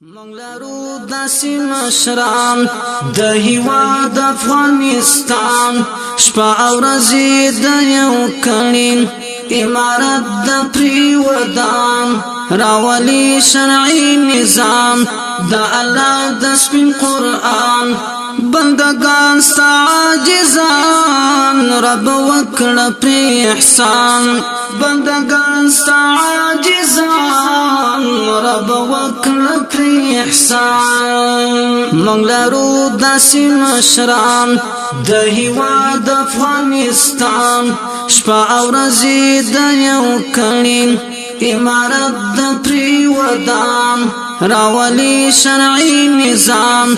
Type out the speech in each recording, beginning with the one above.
مونږ لرو داسې مشران د هیواد افغانستان شپه او ورځې د یو کړین امارت د پریودان راولي شرعي نظام د الله د سپین قرآن بندگان ستا عاجزان رب وکړه پرې احسان بندگان ستا عاجزان رب وکړه پرې احسان مونږ لرو داسې مشران د هیواد افغانستان شپه او ورځې د یو کړین امارت د پریودان راولي شرعي نظام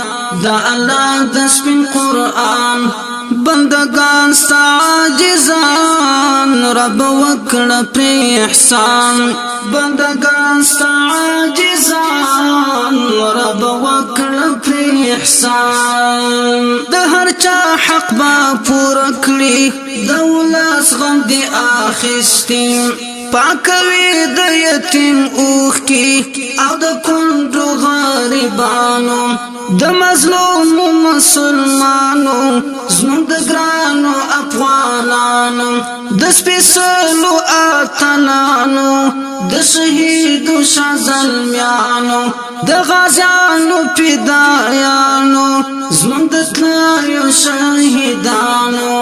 د الله د سپین قرآن بندگان ستا عاجزان رب وکړه پرې احسان بندگان ستا عاجزان رب وکړه پرې احسان د هر چا حق با پوره کړي د ولس غم دې اخیستي پاکوي د یتیم اوخ کی او د کونډو غریبانو د مظلوم مسلمانو زموږ د ګرانو افغانانو د سپېڅلو اتلانو د شهیدو شازلمیانو د غازیانو فدایانو زموږ د تللیو شهیدانو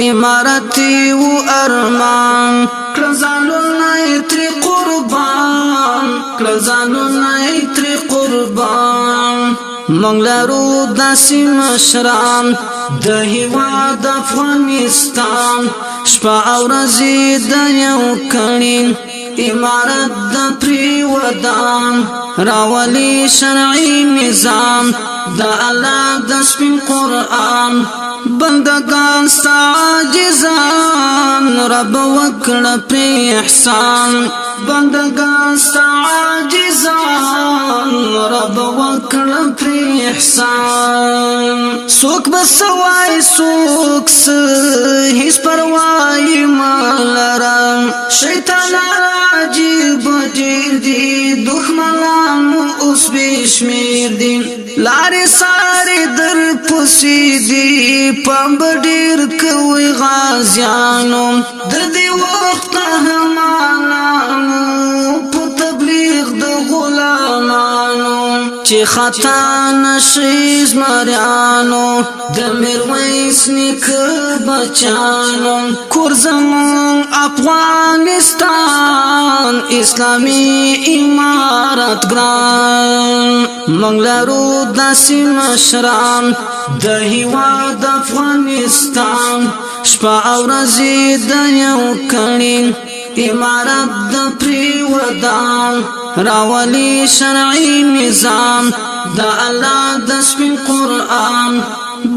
امارتي و ارمان کړزانونه تری قربان کړزانونه تری قربان مونږ لرو داسې مشران د هیواد افغانستان شپه او ورځې د یو کړین امارت د پریودان راولي شرعي نظام د الله د سپین قرآن بندگان ستا عاجزان رب وکړه پرې احسان بندگان ستا عاجزان رب وکړه پرې احسان څوک به سوای څوک هیڅ پروا یې ملرم شیطانان عجیب ډېر دي دښمنانو اوس بې شمېر دي لارې سارې در پسې دي پام به ډېر کوئ غازیانو د دې وخت قهرمانانو په تبلیغ د غلامانو چې خطا نشي زمریانو د میرویس نیکه بچانو کور زموږ افغانستان اسلامي امارت ګران مونږ لرو داسې مشران د هیواد افغانستان شپه او ورځې د یو کړین امارت د پریودان راولي شرعي نظام د الله د سپین قرآن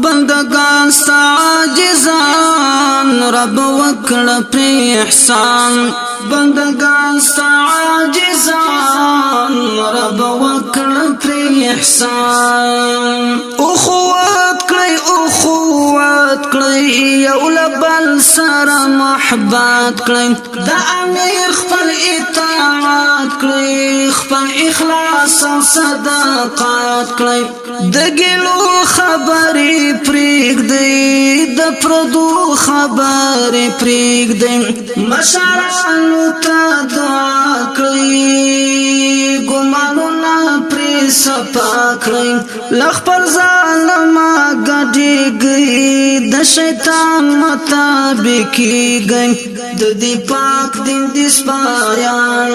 بندگان ستا عاجزان رب وکړه پرې احسان بندگان ستا عاجزان رب وکړه پرې احسان اخوات کړئ یو له بل سره محبت کړئ د امیر خپل اطاعت کړئ خپل اخلاص او صداقت کړئ د ګلو خبرې پرېږدئ د پردو خبرې پرېږدئ مشرانو ته دعا کړئ ګمانونه پرې صفا کړئ له خپل ظالمه ګډېږئ د شیطان مطابق کېږئ د دې پاک دین دې سپایان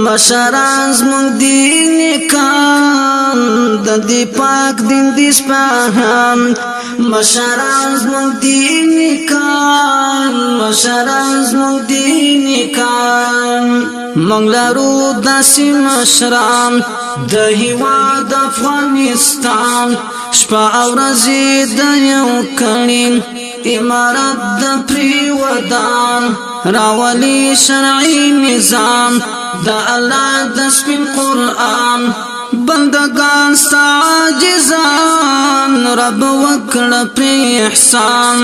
مشران زموږ دي نیکان د دې پاک دین دې سپایان مشران زموږ دي نیکان مشران زموږ دي نیکان مونږ لرو داسې مشران د هیواد افغانستان شپه او ورځې د یو کړین امارت د پریودان راولي شرعي نظام د الله د سپین قرآن بندگان ستا عاجزان رب وکړه پرې احسان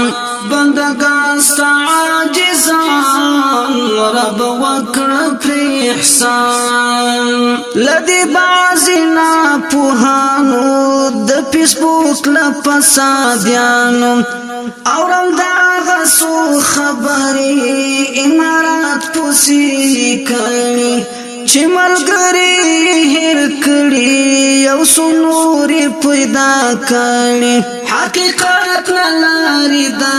بندگان ستا عاجزان رب وکړه پرې احسان لدی بازی نا پوهانو د فیسبوک لپسادیانو اورم دا غسو خبرې امارات پوسی کړي چې ملګری هر کړي یو سنوري پیدا کړي حقیقت لاري دا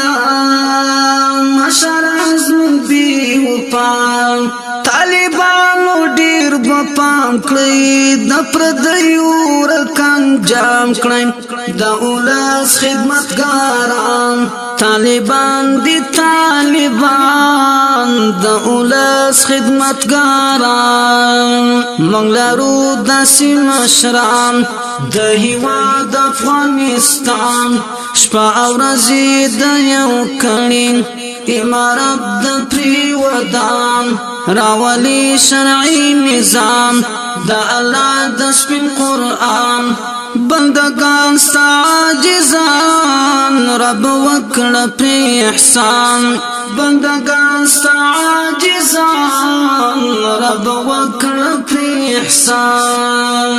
مشرز نبی وپام طالبانو ډیر بپام کړي د پردیو رکان جام کړي د اولس خدمتګاران طالبان دي طالبان د اولس خدمتګاران موږ لرو داسې مشران د هیواد افغانستان شپه او ورځې د یو کړي امارت د پریودان راولي شرعي نظام د الله د سپین قرآن بندگان ستا عاجزان رب وکړه پرې احسان بندگان ستا عاجزان رب وکړه پرې احسان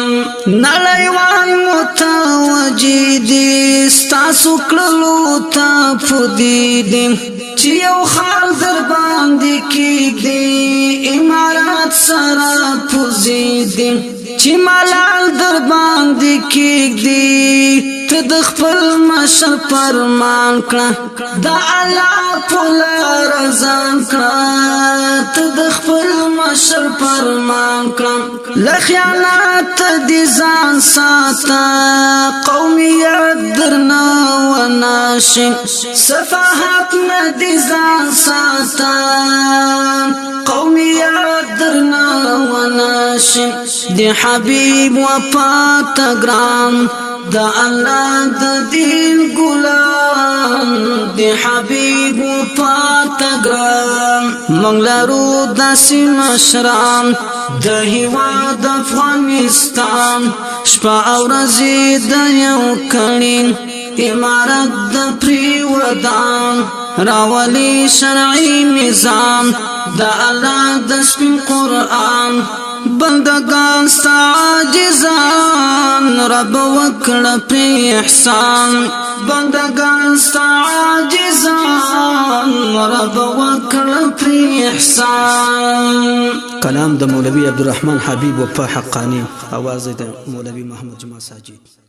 نړیوال متوجه دي ستاسو کړلو ته فدي دي چې یو خال در باندې کېږدي امارات سره پوزي دي چې ملال در باندې کېږدي ته د خپل مشر فرمان کړه د الله په لار ځان کړه ته د خپل مشر فرمان کړه له خیانت دې ځان ساته قومیت درنه ونشي صفاحت نه دې ځان ساته قومیت درنه ونشي د حبیب وفات ګران د الله د دین ګلان د حبیب وفات ګران موږ لرو داسې مشران د هیواد افغانستان شپه او ورځې د یو کړي امارت د پریودان راولي شرعي نظام د الله د سپین قرآن بندگان ستا عاجزان رب وکړه پرې احسان بندگان ستا عاجزان رب وکړه پرې احسان کلام د مولوی عبدالرحمن حبیب وفا حقانی، आवाज د مولوی محمد جمعه ساجد.